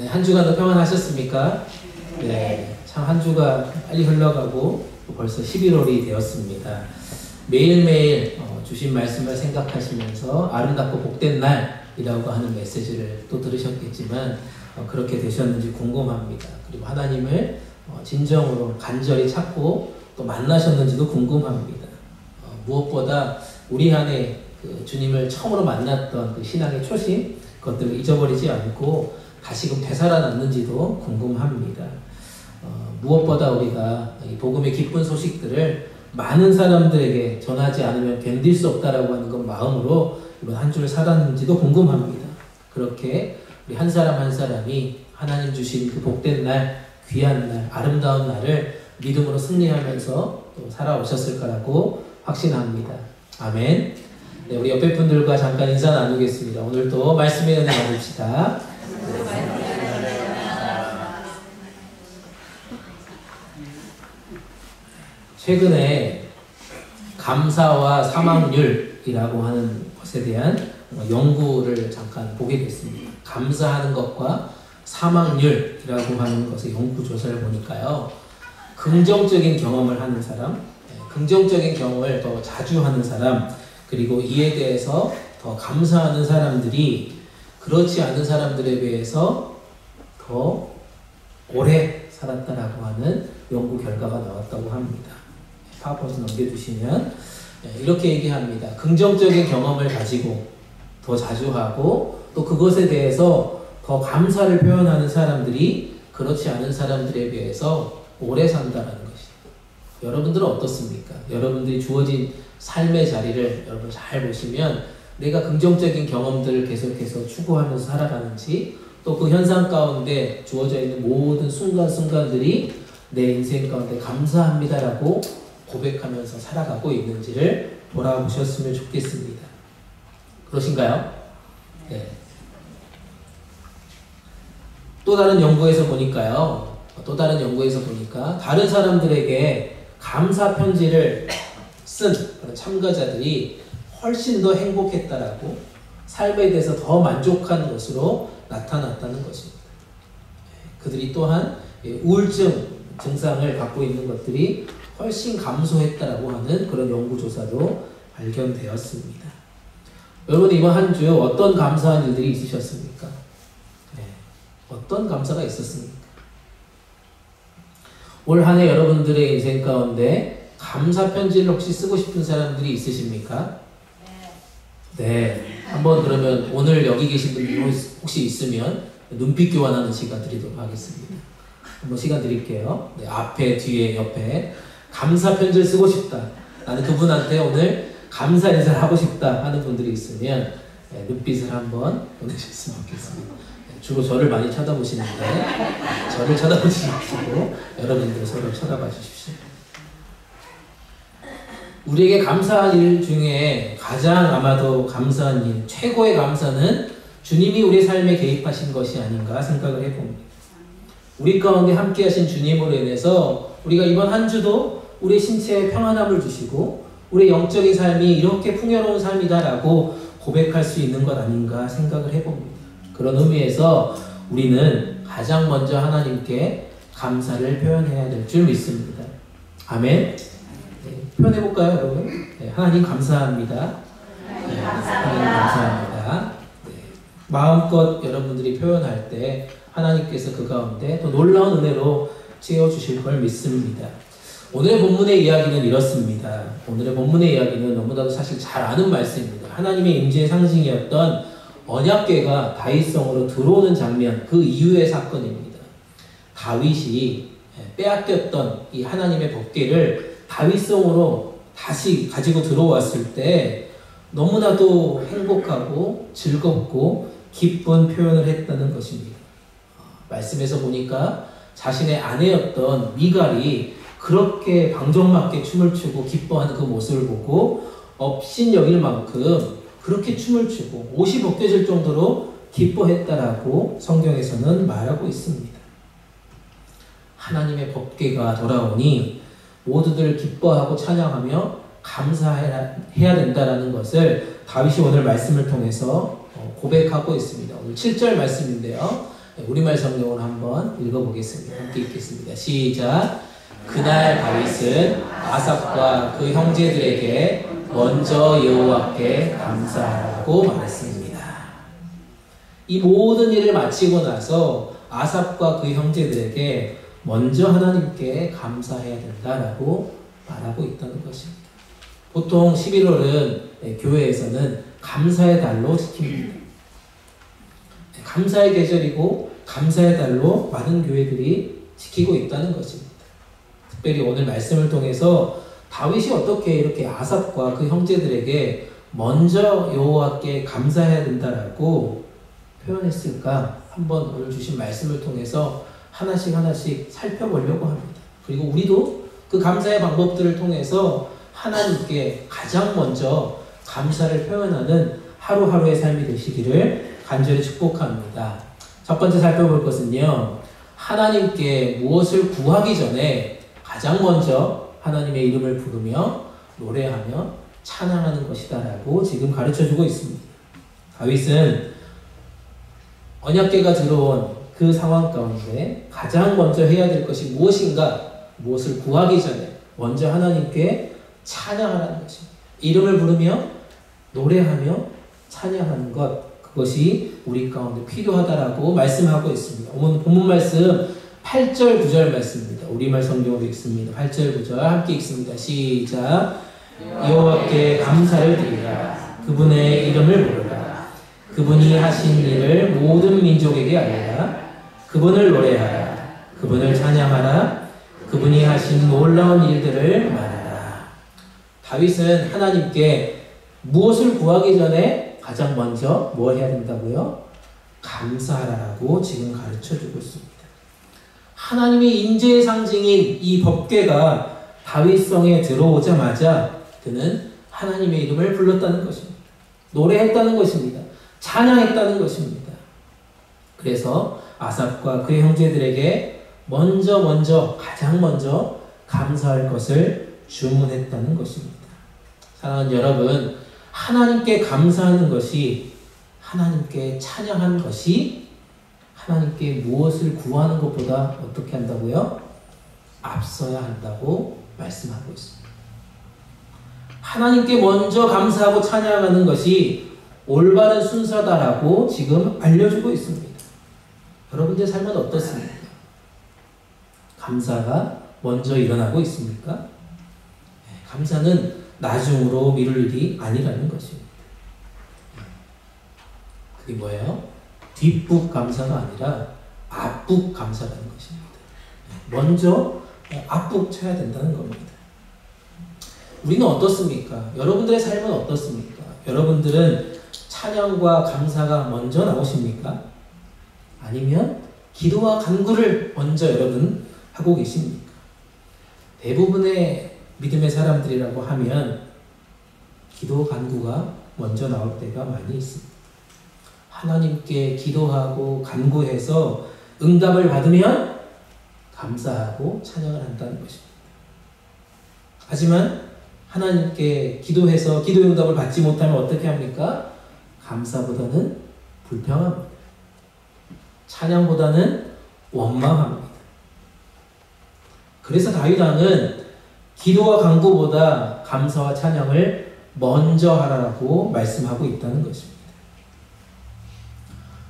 네, 한 주간도 평안하셨습니까? 네, 참 한 주가 빨리 흘러가고 벌써 11월이 되었습니다. 매일매일 주신 말씀을 생각하시면서 아름답고 복된 날이라고 하는 메시지를 또 들으셨겠지만 그렇게 되셨는지 궁금합니다. 그리고 하나님을 진정으로 간절히 찾고 또 만나셨는지도 궁금합니다. 무엇보다 우리 안에 그 주님을 처음으로 만났던 그 신앙의 초심, 그것들을 잊어버리지 않고 다시금 되살아났는지도 궁금합니다. 무엇보다 우리가 이 복음의 기쁜 소식들을 많은 사람들에게 전하지 않으면 견딜 수 없다라고 하는 것 마음으로 이번 한 주를 살았는지도 궁금합니다. 그렇게 우리 한 사람 한 사람이 하나님 주신 그 복된 날, 귀한 날, 아름다운 날을 믿음으로 승리하면서 또 살아오셨을 거라고 확신합니다. 아멘. 네, 우리 옆에 분들과 잠깐 인사 나누겠습니다. 오늘도 말씀의 은혜 나눕시다. 최근에 감사와 사망률이라고 하는 것에 대한 연구를 잠깐 보게 됐습니다. 감사하는 것과 사망률이라고 하는 것의 연구조사를 보니까요. 긍정적인 경험을 하는 사람, 긍정적인 경험을 더 자주 하는 사람, 그리고 이에 대해서 더 감사하는 사람들이 그렇지 않은 사람들에 비해서 더 오래 살았다라고 하는 연구 결과가 나왔다고 합니다. 파워포인트 넘겨주시면 이렇게 얘기합니다. 긍정적인 경험을 가지고 더 자주 하고 또 그것에 대해서 더 감사를 표현하는 사람들이 그렇지 않은 사람들에 비해서 오래 산다는 것입니다. 여러분들은 어떻습니까? 여러분들이 주어진 삶의 자리를 여러분 잘 보시면 내가 긍정적인 경험들을 계속해서 추구하면서 살아가는지 또 그 현상 가운데 주어져 있는 모든 순간순간들이 내 인생 가운데 감사합니다라고 고백하면서 살아가고 있는지를 돌아보셨으면 좋겠습니다. 그러신가요? 네. 또 다른 연구에서 보니까 다른 사람들에게 감사 편지를 쓴 그런 참가자들이 훨씬 더 행복했다라고 삶에 대해서 더 만족한 것으로 나타났다는 것입니다. 그들이 또한 우울증 증상을 갖고 있는 것들이 훨씬 감소했다라고 하는 그런 연구조사도 발견되었습니다. 여러분 이번 한 주 어떤 감사한 일들이 있으셨습니까? 네. 어떤 감사가 있었습니까? 올 한 해 여러분들의 인생 가운데 감사 편지를 혹시 쓰고 싶은 사람들이 있으십니까? 네. 한번 그러면 오늘 여기 계신 분들 혹시 있으면 눈빛 교환하는 시간 드리도록 하겠습니다. 한번 시간 드릴게요. 네, 앞에, 뒤에, 옆에 감사 편지를 쓰고 싶다. 나는 그분한테 오늘 감사 인사를 하고 싶다 하는 분들이 있으면 네, 눈빛을 한번 보내주셨으면 좋겠습니다. 네, 주로 저를 많이 쳐다보시는데 저를 쳐다보지 마시고 여러분들 서로 쳐다봐 주십시오. 우리에게 감사한 일 중에 가장 아마도 감사한 일, 최고의 감사는 주님이 우리 삶에 개입하신 것이 아닌가 생각을 해봅니다. 우리 가운데 함께 하신 주님으로 인해서 우리가 이번 한 주도 우리 신체에 평안함을 주시고 우리 영적인 삶이 이렇게 풍요로운 삶이다라고 고백할 수 있는 것 아닌가 생각을 해봅니다. 그런 의미에서 우리는 가장 먼저 하나님께 감사를 표현해야 될 줄 믿습니다. 아멘. 네, 표현해볼까요, 여러분? 네, 하나님 감사합니다. 네, 하나님 감사합니다. 네, 마음껏 여러분들이 표현할 때 하나님께서 그 가운데 또 놀라운 은혜로 채워주실 걸 믿습니다. 오늘의 본문의 이야기는 이렇습니다. 오늘의 본문의 이야기는 너무나도 사실 잘 아는 말씀입니다. 하나님의 임재의 상징이었던 언약궤가 다윗성으로 들어오는 장면, 그 이후의 사건입니다. 다윗이 빼앗겼던 이 하나님의 법궤를 다윗성으로 다시 가지고 들어왔을 때 너무나도 행복하고 즐겁고 기쁜 표현을 했다는 것입니다. 말씀에서 보니까 자신의 아내였던 미갈이 그렇게 방정맞게 춤을 추고 기뻐하는 그 모습을 보고 업신여길 만큼 그렇게 춤을 추고 옷이 벗겨질 정도로 기뻐했다라고 성경에서는 말하고 있습니다. 하나님의 법궤가 돌아오니 모두들 기뻐하고 찬양하며 감사해야 된다라는 것을 다윗이 오늘 말씀을 통해서 고백하고 있습니다. 오늘 7절 말씀인데요. 우리말 성경을 한번 읽어보겠습니다. 함께 읽겠습니다. 시작. 그날 다윗은 아삽과 그 형제들에게 먼저 여호와께 감사하라고 말했습니다. 이 모든 일을 마치고 나서 아삽과 그 형제들에게 먼저 하나님께 감사해야 된다라고 말하고 있다는 것입니다. 보통 11월은 교회에서는 감사의 달로 지킵니다. 감사의 계절이고 감사의 달로 많은 교회들이 지키고 있다는 것입니다. 특별히 오늘 말씀을 통해서 다윗이 어떻게 이렇게 아삽과 그 형제들에게 먼저 여호와께 감사해야 된다라고 표현했을까? 한번 오늘 주신 말씀을 통해서 하나씩 살펴보려고 합니다. 그리고 우리도 그 감사의 방법들을 통해서 하나님께 가장 먼저 감사를 표현하는 하루하루의 삶이 되시기를 간절히 축복합니다. 첫 번째 살펴볼 것은요, 하나님께 무엇을 구하기 전에 가장 먼저 하나님의 이름을 부르며 노래하며 찬양하는 것이다라고 지금 가르쳐주고 있습니다. 다윗은 언약궤가 들어온 그 상황 가운데 가장 먼저 해야 될 것이 무엇인가, 무엇을 구하기 전에 먼저 하나님께 찬양하라는 것입니다. 이름을 부르며 노래하며 찬양하는 것, 그것이 우리 가운데 필요하다라고 말씀하고 있습니다. 오늘 본문 말씀 8절 9절 말씀입니다. 우리말 성경으로 읽습니다. 8절 9절 함께 읽습니다. 시작. 여호와께 감사를 드리라. 그분의 이름을 부르라. 그분이 하신 일을 모든 민족에게 알리라. 그분을 노래하라. 그분을 찬양하라. 그분이 하신 놀라운 일들을 말하라. 다윗은 하나님께 무엇을 구하기 전에 가장 먼저 뭘 해야 된다고요? 감사하라고 지금 가르쳐주고 있습니다. 하나님의 인재의 상징인 이 법궤가 다윗성에 들어오자마자 그는 하나님의 이름을 불렀다는 것입니다. 노래했다는 것입니다. 찬양했다는 것입니다. 그래서 아삽과 그의 형제들에게 가장 먼저 감사할 것을 주문했다는 것입니다. 사랑하는 여러분, 하나님께 감사하는 것이, 하나님께 찬양하는 것이 하나님께 무엇을 구하는 것보다 어떻게 한다고요? 앞서야 한다고 말씀하고 있습니다. 하나님께 먼저 감사하고 찬양하는 것이 올바른 순서다라고 지금 알려주고 있습니다. 여러분들의 삶은 어떻습니까? 감사가 먼저 일어나고 있습니까? 감사는 나중으로 미룰 일이 아니라는 것입니다. 그게 뭐예요? 뒷북 감사가 아니라 앞북 감사라는 것입니다. 먼저 앞북 쳐야 된다는 겁니다. 우리는 어떻습니까? 여러분들의 삶은 어떻습니까? 여러분들은 찬양과 감사가 먼저 나오십니까? 아니면 기도와 간구를 먼저 여러분 하고 계십니까? 대부분의 믿음의 사람들이라고 하면 기도 간구가 먼저 나올 때가 많이 있습니다. 하나님께 기도하고 간구해서 응답을 받으면 감사하고 찬양을 한다는 것입니다. 하지만 하나님께 기도해서 기도 응답을 받지 못하면 어떻게 합니까? 감사보다는 불평합니다. 찬양보다는 원망합니다. 그래서 다윗 왕은 기도와 간구보다 감사와 찬양을 먼저 하라고 말씀하고 있다는 것입니다.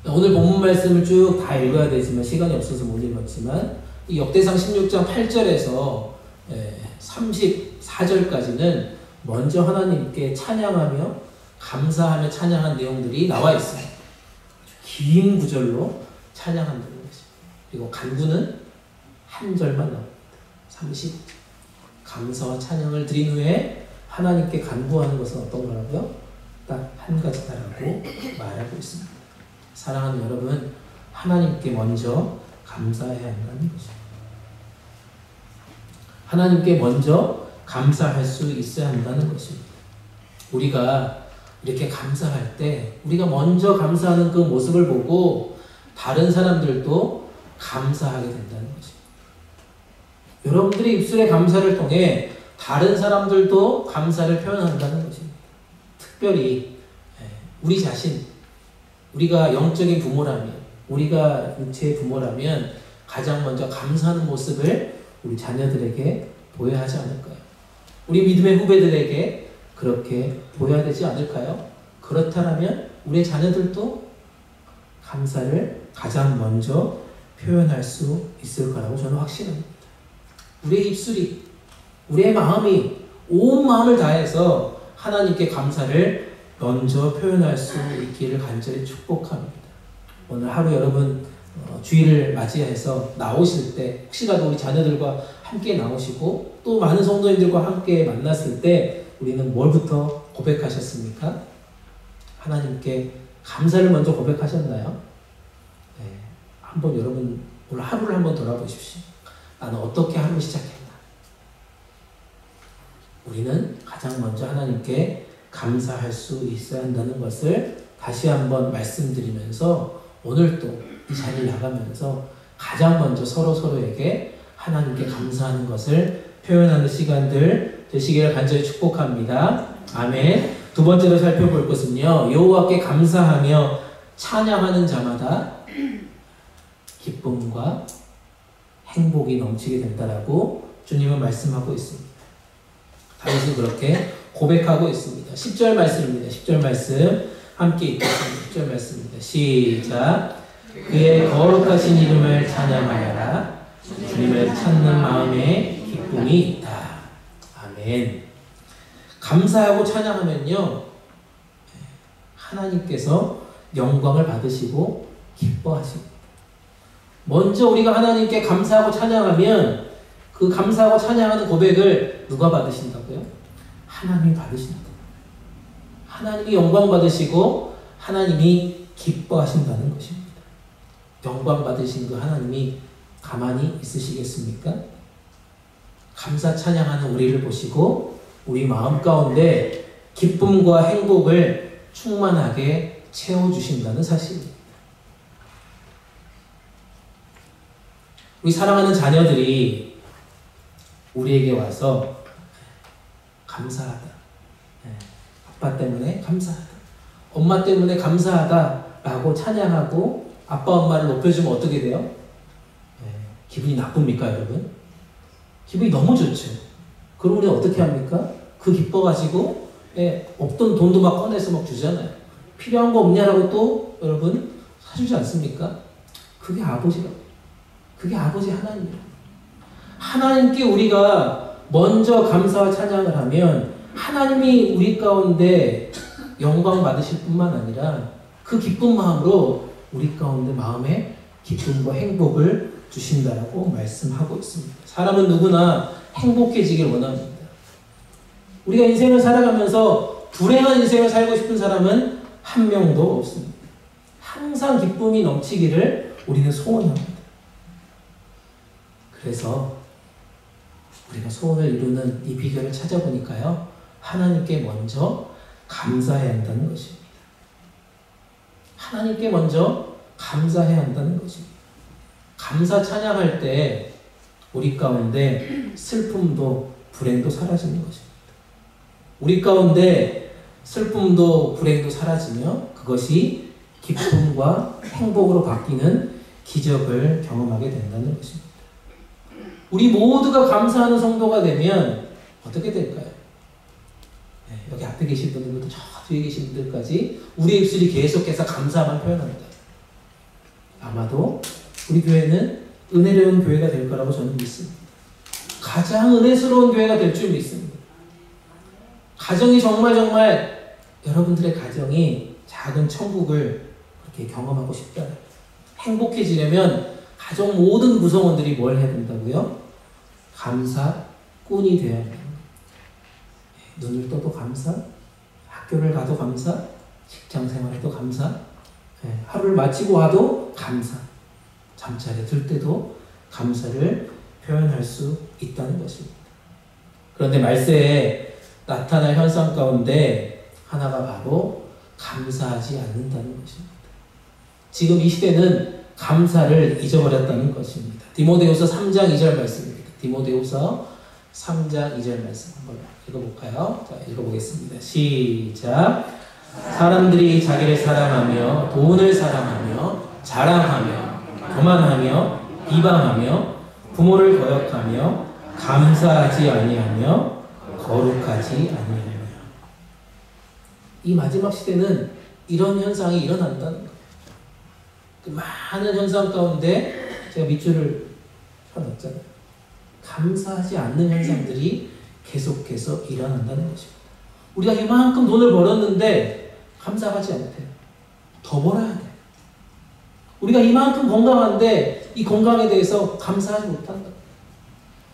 오늘 본문 말씀을 쭉 다 읽어야 되지만 시간이 없어서 못 읽었지만 이 역대상 16장 8절에서 34절까지는 먼저 하나님께 찬양하며 감사하며 찬양한 내용들이 나와 있습니다. 긴 구절로 찬양한다는 것입니다. 그리고 간구는 한 절만 나옵니다. 30절. 감사와 찬양을 드린 후에 하나님께 간구하는 것은 어떤 거라고요? 딱 한 가지다라고 말하고 있습니다. 사랑하는 여러분, 하나님께 먼저 감사해야 한다는 것입니다. 하나님께 먼저 감사할 수 있어야 한다는 것입니다. 우리가 이렇게 감사할 때 우리가 먼저 감사하는 그 모습을 보고 다른 사람들도 감사하게 된다는 것입니다. 여러분들의 입술의 감사를 통해 다른 사람들도 감사를 표현한다는 것입니다. 특별히 우리 자신, 우리가 영적인 부모라면, 우리가 육체의 부모라면 가장 먼저 감사하는 모습을 우리 자녀들에게 보여야 하지 않을까요? 우리 믿음의 후배들에게 그렇게 보여야 되지 않을까요? 그렇다면 우리 자녀들도 감사를 가장 먼저 표현할 수 있을 거라고 저는 확신합니다. 우리의 입술이, 우리의 마음이 온 마음을 다해서 하나님께 감사를 먼저 표현할 수 있기를 간절히 축복합니다. 오늘 하루 여러분 주일을 맞이해서 나오실 때 혹시라도 우리 자녀들과 함께 나오시고 또 많은 성도님들과 함께 만났을 때 우리는 뭘부터 고백하셨습니까? 하나님께 감사를 먼저 고백하셨나요? 네, 한번 여러분 오늘 하루를 한번 돌아보십시오. 나는 어떻게 하루 시작했나? 우리는 가장 먼저 하나님께 감사할 수 있어야 한다는 것을 다시 한번 말씀드리면서 오늘 또 이 자리를 나가면서 가장 먼저 서로에게 하나님께 감사하는 것을 표현하는 시간들 되시기를 간절히 축복합니다. 아멘. 두 번째로 살펴볼 것은요, 여호와께 감사하며 찬양하는 자마다 기쁨과 행복이 넘치게 된다라고 주님은 말씀하고 있습니다. 다윗은 그렇게 고백하고 있습니다. 10절 말씀입니다. 10절 말씀 함께 읽겠습니다. 10절 말씀입니다. 시작. 그의 거룩하신 이름을 찬양하여라. 주님을 찾는 마음에 기쁨이 있다. 아멘. 감사하고 찬양하면요, 하나님께서 영광을 받으시고 기뻐하십니다. 먼저 우리가 하나님께 감사하고 찬양하면 그 감사하고 찬양하는 고백을 누가 받으신다고요? 하나님이 받으신다. 하나님이 영광 받으시고 하나님이 기뻐하신다는 것입니다. 영광 받으신 그 하나님이 가만히 있으시겠습니까? 감사 찬양하는 우리를 보시고 우리 마음 가운데 기쁨과 행복을 충만하게 채워주신다는 사실입니다. 우리 사랑하는 자녀들이 우리에게 와서 감사하다. 아빠 때문에 감사하다. 엄마 때문에 감사하다 라고 찬양하고 아빠 엄마를 높여주면 어떻게 돼요? 기분이 나쁩니까 여러분? 기분이 너무 좋죠. 그럼 우리 어떻게 합니까? 그 기뻐가지고 없던 돈도 막 꺼내서 막 주잖아요. 필요한 거 없냐라고 또 여러분 사주지 않습니까? 그게 아버지라고. 그게 아버지 하나님이라고. 하나님께 우리가 먼저 감사와 찬양을 하면 하나님이 우리 가운데 영광 받으실 뿐만 아니라 그 기쁜 마음으로 우리 가운데 마음에 기쁨과 행복을 주신다라고 말씀하고 있습니다. 사람은 누구나 행복해지길 원합니다. 우리가 인생을 살아가면서 불행한 인생을 살고 싶은 사람은 한 명도 없습니다. 항상 기쁨이 넘치기를 우리는 소원합니다. 그래서 우리가 소원을 이루는 이 비결을 찾아보니까요, 하나님께 먼저 감사해야 한다는 것입니다. 하나님께 먼저 감사해야 한다는 것입니다. 감사 찬양할 때 우리 가운데 슬픔도 불행도 사라지는 것입니다. 우리 가운데 슬픔도 불행도 사라지며 그것이 기쁨과 행복으로 바뀌는 기적을 경험하게 된다는 것입니다. 우리 모두가 감사하는 성도가 되면 어떻게 될까요? 여기 앞에 계신 분들부터 저 뒤에 계신 분들까지 우리 입술이 계속해서 감사만 표현합니다. 아마도 우리 교회는 은혜로운 교회가 될 거라고 저는 믿습니다. 가장 은혜스러운 교회가 될 줄 믿습니다. 가정이 정말 여러분들의 가정이 작은 천국을 그렇게 경험하고 싶다. 행복해지려면 가정 모든 구성원들이 뭘 해야 된다고요? 감사꾼이 되어야 합니다. 눈을 떠도 감사, 학교를 가도 감사, 직장 생활에도 감사, 하루를 마치고 와도 감사, 잠자리에 들 때도 감사를 표현할 수 있다는 것입니다. 그런데 말세에 나타날 현상 가운데 하나가 바로 감사하지 않는다는 것입니다. 지금 이 시대는 감사를 잊어버렸다는 것입니다. 디모데후서 3장 2절 말씀입니다. 디모데후서 3장 2절 말씀 한번 읽어볼까요? 자, 읽어보겠습니다. 시작. 사람들이 자기를 사랑하며 돈을 사랑하며 자랑하며 교만하며 비방하며 부모를 거역하며 감사하지 아니하며 거룩하지 아니하며. 이 마지막 시대는 이런 현상이 일어난다는 거예요. 그 많은 현상 가운데 제가 밑줄을 펴놨잖아요. 감사하지 않는 현상들이 계속해서 일어난다는 것입니다. 우리가 이만큼 돈을 벌었는데 감사하지 않대요. 더 벌어야 돼. 우리가 이만큼 건강한데 이 건강에 대해서 감사하지 못한다.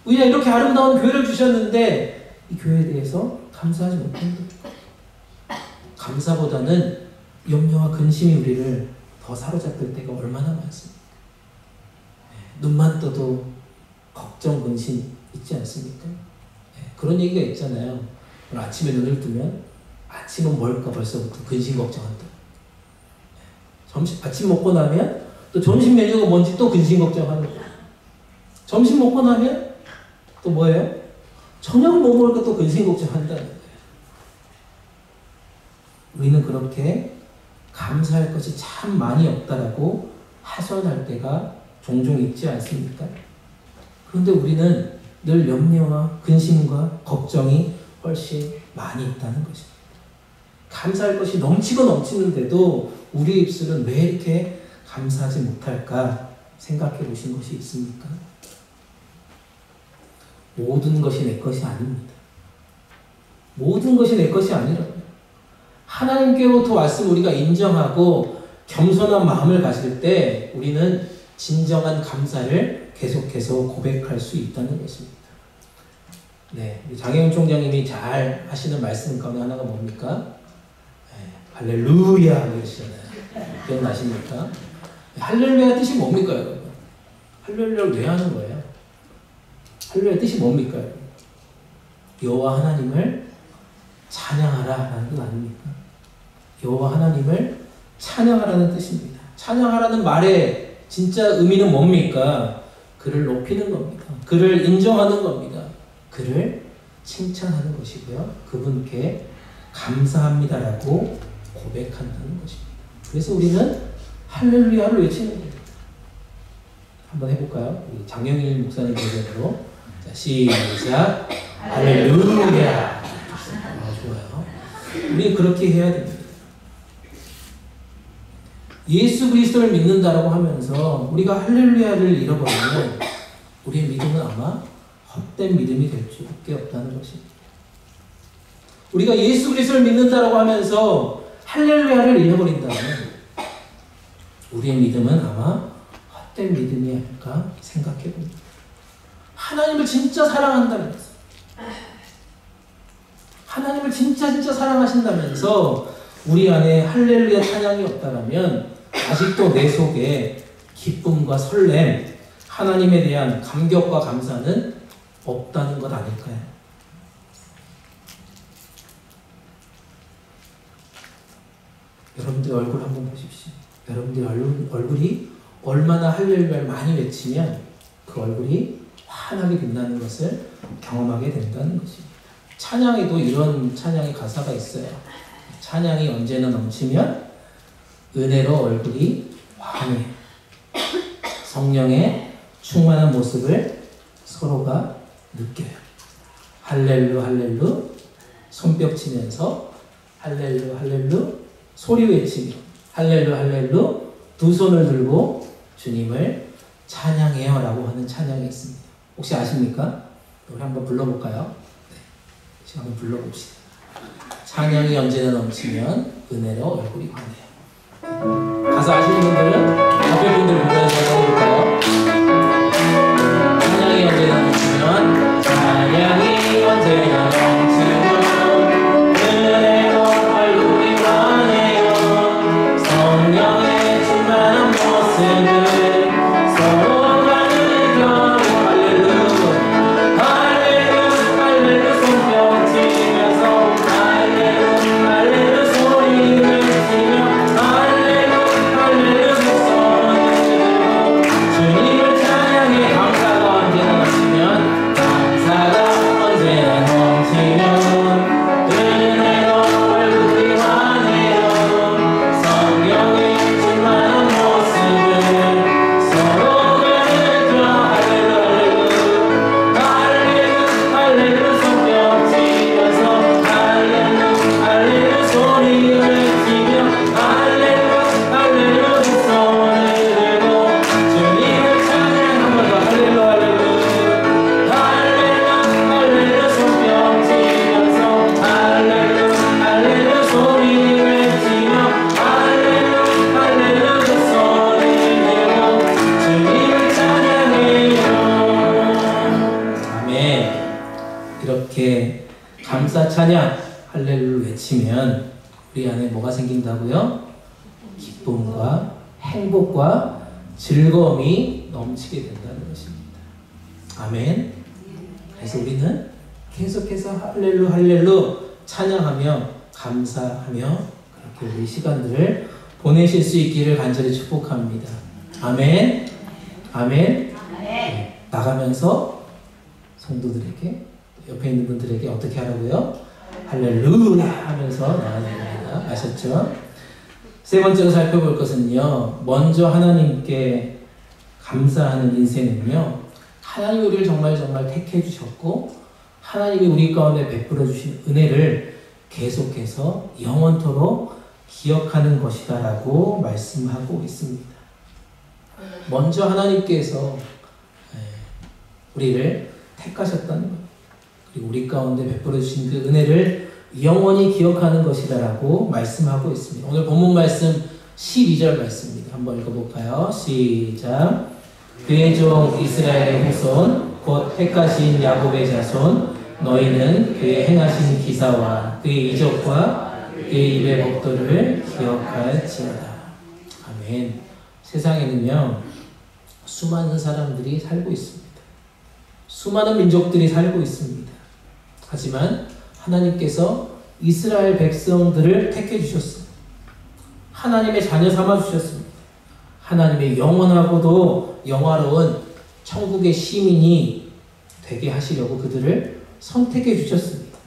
우리가 이렇게 아름다운 교회를 주셨는데 이 교회에 대해서 감사하지 못한다. 감사보다는 염려와 근심이 우리를 더 사로잡을 때가 얼마나 많습니까? 눈만 떠도 걱정, 근심 있지 않습니까? 그런 얘기가 있잖아요. 오늘 아침에 눈을 뜨면 아침은 뭘까 벌써부터 근심 걱정한다. 아침 먹고 나면 또 점심 메뉴가 뭔지 또 근심 걱정하는 거예요. 점심 먹고 나면 또 뭐예요? 저녁을 뭐 먹을까 또 근심 걱정한다는 거예요. 우리는 그렇게 감사할 것이 참 많이 없다라고 하소연할 때가 종종 있지 않습니까? 그런데 우리는 늘 염려와 근심과 걱정이 훨씬 많이 있다는 것입니다. 감사할 것이 넘치고 넘치는데도 우리 입술은 왜 이렇게 감사하지 못할까 생각해 보신 것이 있습니까? 모든 것이 내 것이 아닙니다. 모든 것이 내 것이 아니라고요. 하나님께로부터 왔음을 우리가 인정하고 겸손한 마음을 가질 때 우리는 진정한 감사를 계속해서 고백할 수 있다는 것입니다. 네, 장혜윤 총장님이 잘 하시는 말씀 가운데 하나가 뭡니까? 할렐루야 그러시잖아요. 기억나십니까? 할렐루야 뜻이 뭡니까 여러분? 할렐루야를 왜 하는 거예요? 할렐루야 뜻이 뭡니까? 여호와 하나님을 찬양하라 라는 뜻 아닙니까? 여호와 하나님을 찬양하라는 뜻입니다. 찬양하라는 말의 진짜 의미는 뭡니까? 그를 높이는 겁니다. 그를 인정하는 겁니다. 그를 칭찬하는 것이고요. 그분께 감사합니다라고 고백한다는 것입니다. 그래서 우리는 할렐루야를 외치는 겁니다. 한번 해볼까요? 우리 장영일 목사님 버전으로. 자, 시작. 할렐루야. 좋아요. 우리 그렇게 해야 됩니다. 예수 그리스도를 믿는다라고 하면서 우리가 할렐루야를 잃어버리면 우리의 믿음은 아마 헛된 믿음이 될 수밖에 없다는 것입니다. 우리가 예수 그리스도를 믿는다라고 하면서 할렐루야를 잃어버린다면 우리의 믿음은 아마 헛된 믿음이 아닐까 생각해 봅니다. 하나님을 진짜 사랑한다면서 하나님을 진짜 사랑하신다면서 우리 안에 할렐루야 찬양이 없다라면 아직도 내 속에 기쁨과 설렘, 하나님에 대한 감격과 감사는 없다는 것 아닐까요? 여러분들 얼굴 한번 보십시오. 여러분들 얼굴이 얼마나 할렐루야를 많이 외치면 그 얼굴이 환하게 빛나는 것을 경험하게 된다는 것입니다. 찬양에도 이런 찬양의 가사가 있어요. 찬양이 언제나 넘치면 은혜로 얼굴이 환해. 성령의 충만한 모습을 서로가 느껴요. 할렐루 할렐루 손뼉 치면서 할렐루 할렐루 소리 외치며 할렐루 할렐루 두 손을 들고 주님을 찬양해요 라고 하는 찬양이 있습니다. 혹시 아십니까? 우리 한번 불러볼까요? 네. 지금 한번 불러봅시다. 찬양이 언제나 넘치면 은혜로 얼굴이 환해요. 가사 아시는 분들은 옆에 분들 보면서 해볼까요? 찬양이 언제나 넘치면 찬양이 언제나 넘치면 은혜로 얼굴이 환해요. 성령의 충만한 모습을 성령의 충만한 모습 찬양, 할렐루야 외치면 우리 안에 뭐가 생긴다고요? 기쁨과 행복과 즐거움이 넘치게 된다는 것입니다. 아멘. 그래서 우리는 계속해서 할렐루 할렐루 찬양하며 감사하며 그렇게 우리 시간들을 보내실 수 있기를 간절히 축복합니다. 아멘. 아멘. 네, 나가면서 성도들에게 옆에 있는 분들에게 어떻게 하라고요? 할렐루야 하면서 나가는 겁니다. 아셨죠? 세 번째로 살펴볼 것은요, 먼저 하나님께 감사하는 인생은요, 하나님이 우리를 정말 택해 주셨고 하나님이 우리 가운데 베풀어 주신 은혜를 계속해서 영원토록 기억하는 것이다 라고 말씀하고 있습니다. 먼저 하나님께서 우리를 택하셨다는 것, 그리고 우리 가운데 베풀어 주신 그 은혜를 영원히 기억하는 것이다 라고 말씀하고 있습니다. 오늘 본문 말씀 12절 말씀입니다. 한번 읽어볼까요? 시작. 그의 종 이스라엘의 후손 곧 택하신 야곱의 자손 너희는 그의 행하신 기사와 그의 이적과 그의 입의 법도를 기억할지어다. 아멘. 세상에는요 수많은 사람들이 살고 있습니다. 수많은 민족들이 살고 있습니다. 하지만 하나님께서 이스라엘 백성들을 택해 주셨습니다. 하나님의 자녀 삼아 주셨습니다. 하나님의 영원하고도 영화로운 천국의 시민이 되게 하시려고 그들을 선택해 주셨습니다.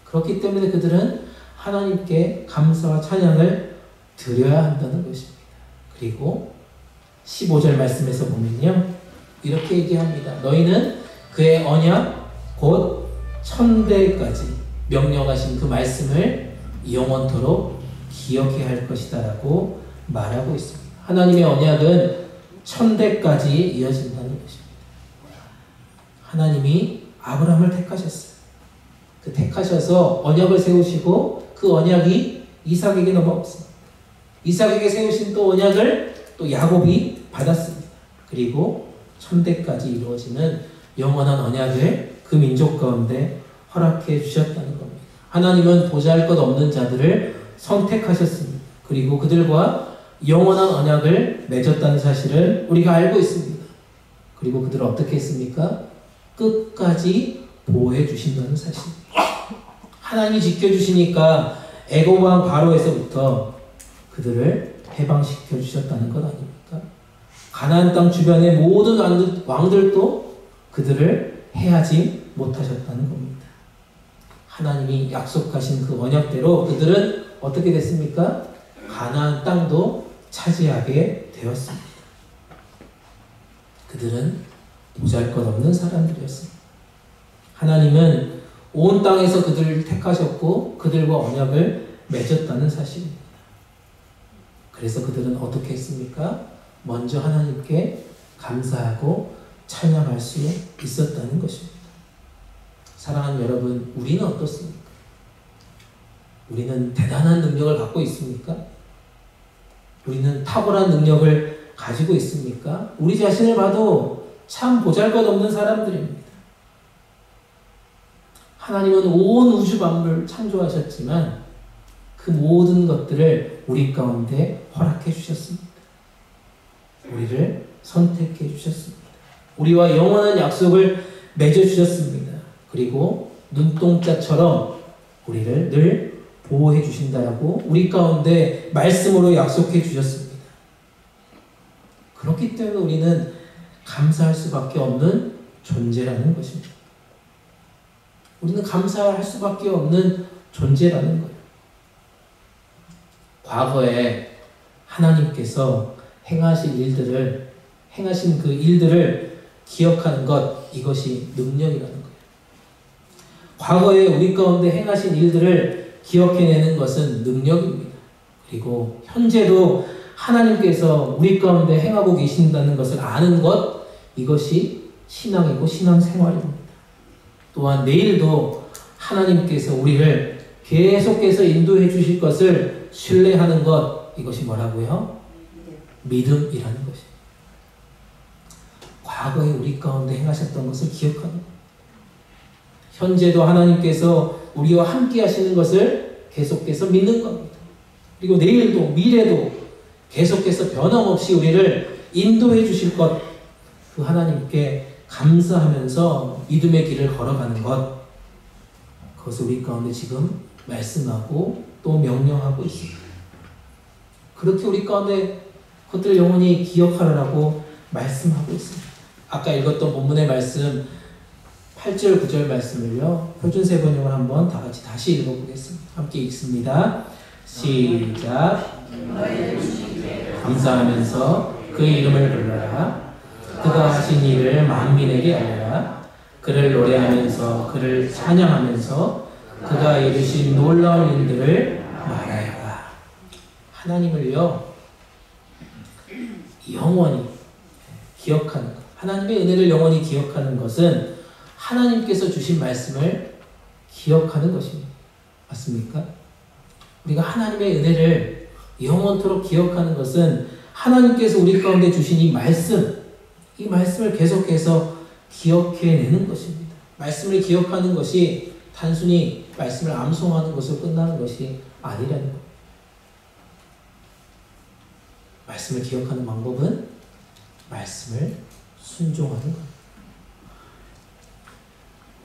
그렇기 때문에 그들은 하나님께 감사와 찬양을 드려야 한다는 것입니다. 그리고 15절 말씀에서 보면요 이렇게 얘기합니다. 너희는 그의 언약 곧 천대까지 명령하신 그 말씀을 영원토록 기억해야 할 것이다 라고 말하고 있습니다. 하나님의 언약은 천대까지 이어진다는 것입니다. 하나님이 아브라함을 택하셨어요. 그 택하셔서 언약을 세우시고 그 언약이 이삭에게 넘어왔습니다. 이삭에게 세우신 또 언약을 또 야곱이 받았습니다. 그리고 천대까지 이루어지는 영원한 언약을 그 민족 가운데 허락해 주셨다는 겁니다. 하나님은 보잘것없는 자들을 선택하셨습니다. 그리고 그들과 영원한 언약을 맺었다는 사실을 우리가 알고 있습니다. 그리고 그들을 어떻게 했습니까? 끝까지 보호해 주신다는 사실입니다. 하나님이 지켜주시니까 애굽 왕 바로에서부터 그들을 해방시켜 주셨다는 것 아닙니까? 가나안 땅 주변의 모든 왕들도 그들을 해하지 못하셨다는 겁니다. 하나님이 약속하신 그 언약대로 그들은 어떻게 됐습니까? 가나안 땅도 차지하게 되었습니다. 그들은 보잘것없는 사람들이었습니다. 하나님은 온 땅에서 그들을 택하셨고 그들과 언약을 맺었다는 사실입니다. 그래서 그들은 어떻게 했습니까? 먼저 하나님께 감사하고 찬양할 수 있었다는 것입니다. 사랑하는 여러분, 우리는 어떻습니까? 우리는 대단한 능력을 갖고 있습니까? 우리는 탁월한 능력을 가지고 있습니까? 우리 자신을 봐도 참 보잘것없는 사람들입니다. 하나님은 온 우주 만물을 창조하셨지만 그 모든 것들을 우리 가운데 허락해 주셨습니다. 우리를 선택해 주셨습니다. 우리와 영원한 약속을 맺어 주셨습니다. 그리고 눈동자처럼 우리를 늘 보호해 주신다라고 우리 가운데 말씀으로 약속해 주셨습니다. 그렇기 때문에 우리는 감사할 수밖에 없는 존재라는 것입니다. 우리는 감사할 수밖에 없는 존재라는 거예요. 과거에 하나님께서 행하신 그 일들을 기억하는 것, 이것이 능력이라는 거예요. 과거에 우리 가운데 행하신 일들을 기억해내는 것은 능력입니다. 그리고 현재도 하나님께서 우리 가운데 행하고 계신다는 것을 아는 것, 이것이 신앙이고 신앙생활입니다. 또한 내일도 하나님께서 우리를 계속해서 인도해 주실 것을 신뢰하는 것, 이것이 뭐라고요? 믿음이라는 것입니다. 과거에 우리 가운데 행하셨던 것을 기억하는 것. 현재도 하나님께서 우리와 함께 하시는 것을 계속해서 믿는 겁니다. 그리고 내일도 미래도 계속해서 변함없이 우리를 인도해 주실 것, 그 하나님께 감사하면서 믿음의 길을 걸어가는 것, 그것을 우리 가운데 지금 말씀하고 또 명령하고 있습니다. 그렇게 우리 가운데 그것들을 영원히 기억하라고 말씀하고 있습니다. 아까 읽었던 본문의 말씀 8절 9절 말씀을요, 표준세 번역을 한번 다 같이 다시 읽어보겠습니다. 함께 읽습니다. 시작. 감사하면서 그의 이름을 불러라. 그가 하신 일을 만민에게 알려라. 그를 노래하면서 그를 찬양하면서 그가 이루신 놀라운 일들을 말하여라. 하나님을요 영원히 기억하는 것, 하나님의 은혜를 영원히 기억하는 것은 하나님께서 주신 말씀을 기억하는 것입니다. 맞습니까? 우리가 하나님의 은혜를 영원토록 기억하는 것은 하나님께서 우리 가운데 주신 이 말씀을 계속해서 기억해내는 것입니다. 말씀을 기억하는 것이 단순히 말씀을 암송하는 것으로 끝나는 것이 아니라는 것. 말씀을 기억하는 방법은 말씀을 순종하는 것.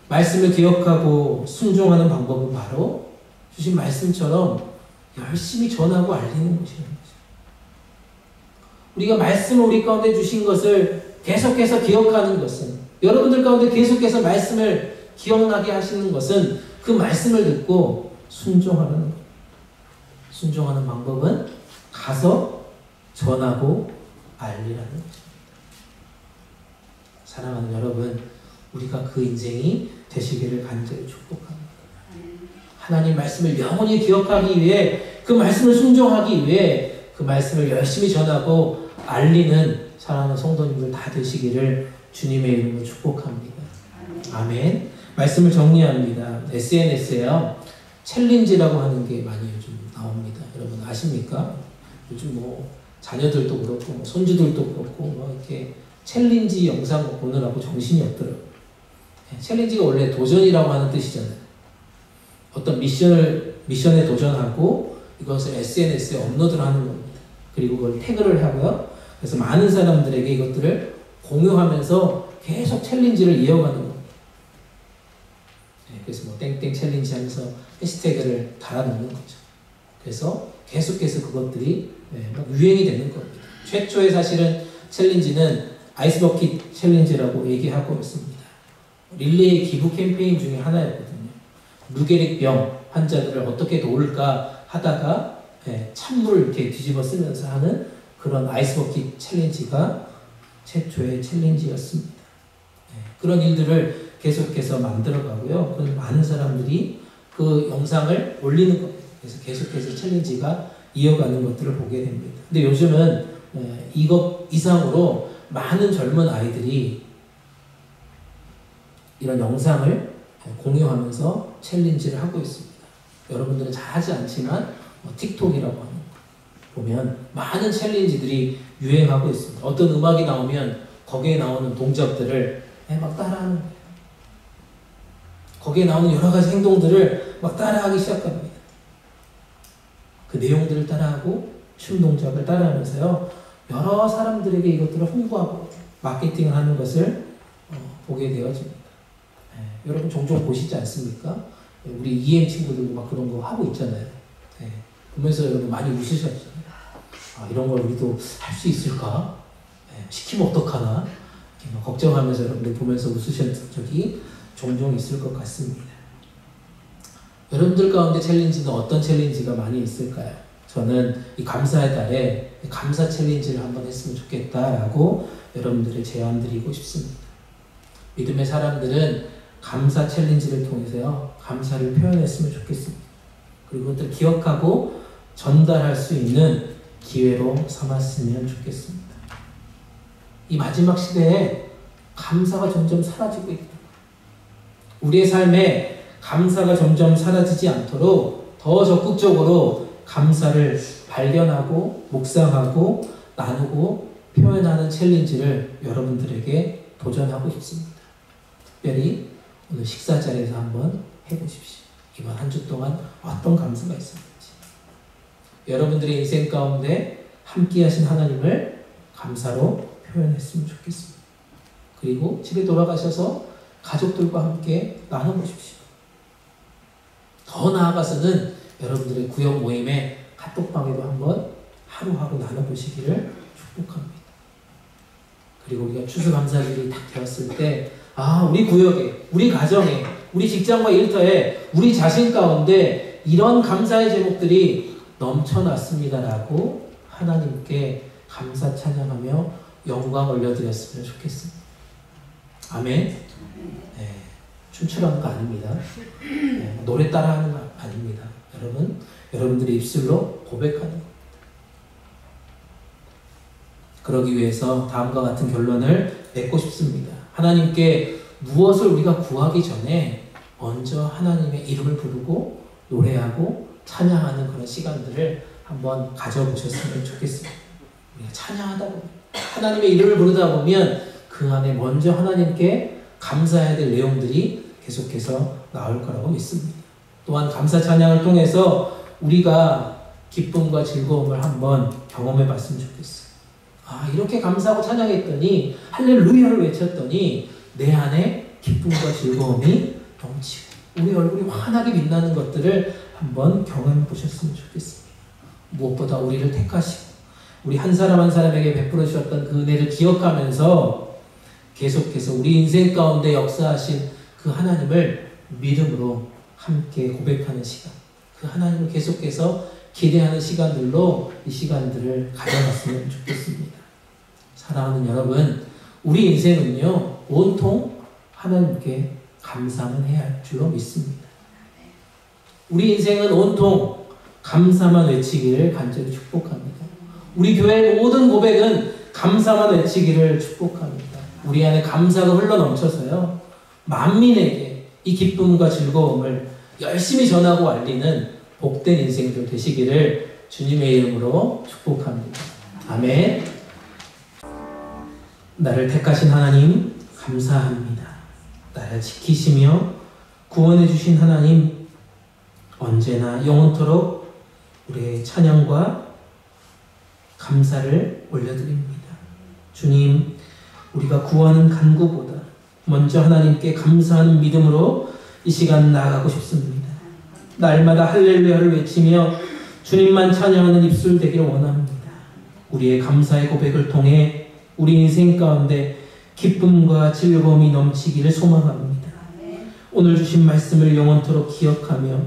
말씀을 기억하고 순종하는 방법은 바로 주신 말씀처럼 열심히 전하고 알리는 것이라는 거죠. 우리가 말씀을 우리 가운데 주신 것을 계속해서 기억하는 것은, 여러분들 가운데 계속해서 말씀을 기억나게 하시는 것은 그 말씀을 듣고 순종하는 것. 순종하는 방법은 가서 전하고 알리라는 것입니다. 사랑하는 여러분, 우리가 그 인생이 되시기를 간절히 축복합니다. 하나님 말씀을 영원히 기억하기 위해, 그 말씀을 순종하기 위해 그 말씀을 열심히 전하고 알리는 사랑하는 성도님들 다 되시기를 주님의 이름으로 축복합니다. 아멘. 말씀을 정리합니다. SNS에요 챌린지라고 하는 게 많이 요즘 나옵니다. 여러분 아십니까? 요즘 뭐 자녀들도 그렇고 뭐 손주들도 그렇고 뭐 이렇게 챌린지 영상 보느라고 정신이 없더라고요. 챌린지가 원래 도전이라고 하는 뜻이잖아요. 어떤 미션에 도전하고 이것을 SNS에 업로드를 하는 겁니다. 그리고 그걸 태그를 하고요. 그래서 많은 사람들에게 이것들을 공유하면서 계속 챌린지를 이어가는 겁니다. 그래서 뭐 땡땡 챌린지 하면서 해시태그를 달아놓는 거죠. 그래서 계속해서 그것들이 막 유행이 되는 겁니다. 최초의 사실은 챌린지는 아이스버킷 챌린지라고 얘기하고 있습니다. 릴레이 기부 캠페인 중에 하나였거든요. 루게릭병 환자들을 어떻게 도울까 하다가 찬물을 이렇게 뒤집어 쓰면서 하는 그런 아이스버킷 챌린지가 최초의 챌린지였습니다. 그런 일들을 계속해서 만들어가고요. 그런 많은 사람들이 그 영상을 올리는 겁니다. 그래서 계속해서 챌린지가 이어가는 것들을 보게 됩니다. 근데 요즘은 이것 이상으로 많은 젊은 아이들이 이런 영상을 공유하면서 챌린지를 하고 있습니다. 여러분들은 잘 하지 않지만 틱톡이라고 하는 거 보면 많은 챌린지들이 유행하고 있습니다. 어떤 음악이 나오면 거기에 나오는 동작들을 막 따라하는 거예요. 거기에 나오는 여러 가지 행동들을 막 따라하기 시작합니다. 그 내용들을 따라하고 춤 동작을 따라하면서요, 여러 사람들에게 이것들을 홍보하고 마케팅을 하는 것을 보게 되어집니다. 여러분 종종 보시지 않습니까? 우리 EM 친구들도 막 그런 거 하고 있잖아요. 보면서 여러분 많이 웃으셨잖아요. 아, 이런 걸 우리도 할 수 있을까? 시키면 어떡하나? 이렇게 막 걱정하면서 여러분들 보면서 웃으셨던 적이 종종 있을 것 같습니다. 여러분들 가운데 챌린지는 어떤 챌린지가 많이 있을까요? 저는 이 감사의 달에 감사 챌린지를 한번 했으면 좋겠다라고 여러분들의 제안 드리고 싶습니다. 믿음의 사람들은 감사 챌린지를 통해서요, 감사를 표현했으면 좋겠습니다. 그리고 그것들 기억하고 전달할 수 있는 기회로 삼았으면 좋겠습니다. 이 마지막 시대에 감사가 점점 사라지고 있다. 우리의 삶에 감사가 점점 사라지지 않도록 더 적극적으로 감사를 발견하고 묵상하고 나누고 표현하는 챌린지를 여러분들에게 도전하고 싶습니다. 특별히 오늘 식사 자리에서 한번 해보십시오. 이번 한 주 동안 어떤 감사가 있었는지, 여러분들의 인생 가운데 함께 하신 하나님을 감사로 표현했으면 좋겠습니다. 그리고 집에 돌아가셔서 가족들과 함께 나눠보십시오. 더 나아가서는 여러분들의 구역 모임에 카톡방에도 한번 하루하루 나눠보시기를 축복합니다. 그리고 우리가 추수감사절이 딱 되었을 때, 우리 구역에, 우리 가정에, 우리 직장과 일터에, 우리 자신 가운데 이런 감사의 제목들이 넘쳐났습니다라고 하나님께 감사 찬양하며 영광 올려드렸으면 좋겠습니다. 아멘. 네, 춤추라는 거 아닙니다. 네, 노래 따라하는 거 아닙니다. 여러분들의 입술로 고백하는 겁니다. 그러기 위해서 다음과 같은 결론을 맺고 싶습니다. 하나님께 무엇을 우리가 구하기 전에 먼저 하나님의 이름을 부르고 노래하고 찬양하는 그런 시간들을 한번 가져보셨으면 좋겠습니다. 우리가 찬양하다 보면, 하나님의 이름을 부르다 보면 그 안에 먼저 하나님께 감사해야 될 내용들이 계속해서 나올 거라고 믿습니다. 또한 감사 찬양을 통해서 우리가 기쁨과 즐거움을 한번 경험해 봤으면 좋겠어요. 이렇게 감사하고 찬양했더니, 할렐루야를 외쳤더니 내 안에 기쁨과 즐거움이 넘치고 우리 얼굴이 환하게 빛나는 것들을 한번 경험해 보셨으면 좋겠습니다. 무엇보다 우리를 택하시고 우리 한 사람 한 사람에게 베풀어 주셨던 그 은혜를 기억하면서 계속해서 우리 인생 가운데 역사하신 그 하나님을 믿음으로 함께 고백하는 시간, 그 하나님을 계속해서 기대하는 시간들로 이 시간들을 가져갔으면 좋겠습니다. 사랑하는 여러분, 우리 인생은요, 온통 하나님께 감사만 해야 할 줄로 믿습니다. 우리 인생은 온통 감사만 외치기를 간절히 축복합니다. 우리 교회의 모든 고백은 감사만 외치기를 축복합니다. 우리 안에 감사가 흘러넘쳐서요, 만민에게 이 기쁨과 즐거움을 열심히 전하고 알리는 복된 인생들 되시기를 주님의 이름으로 축복합니다. 아멘. 나를 택하신 하나님 감사합니다. 나를 지키시며 구원해 주신 하나님, 언제나 영원토록 우리의 찬양과 감사를 올려드립니다. 주님, 우리가 구하는 간구보다 먼저 하나님께 감사하는 믿음으로 이 시간 나아가고 싶습니다. 날마다 할렐루야를 외치며 주님만 찬양하는 입술 되기를 원합니다. 우리의 감사의 고백을 통해 우리 인생 가운데 기쁨과 즐거움이 넘치기를 소망합니다. 오늘 주신 말씀을 영원토록 기억하며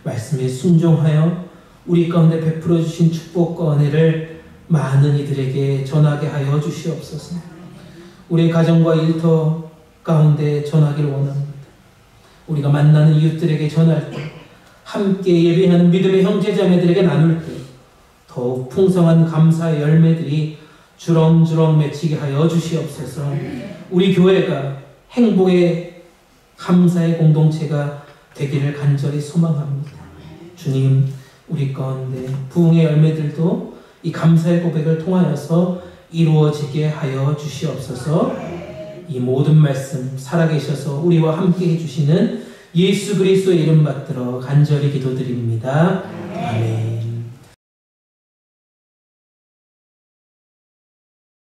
말씀에 순종하여 우리 가운데 베풀어 주신 축복과 은혜를 많은 이들에게 전하게 하여 주시옵소서. 우리 가정과 일터 가운데 전하기를 원합니다. 우리가 만나는 이웃들에게 전할 때, 함께 예배하는 믿음의 형제자매들에게 나눌 때 더욱 풍성한 감사의 열매들이 주렁주렁 맺히게 하여 주시옵소서. 우리 교회가 행복의 감사의 공동체가 되기를 간절히 소망합니다. 주님, 우리 가운데 부흥의 열매들도 이 감사의 고백을 통하여서 이루어지게 하여 주시옵소서. 이 모든 말씀 살아계셔서 우리와 함께 해주시는 예수 그리스도의 이름 받들어 간절히 기도드립니다.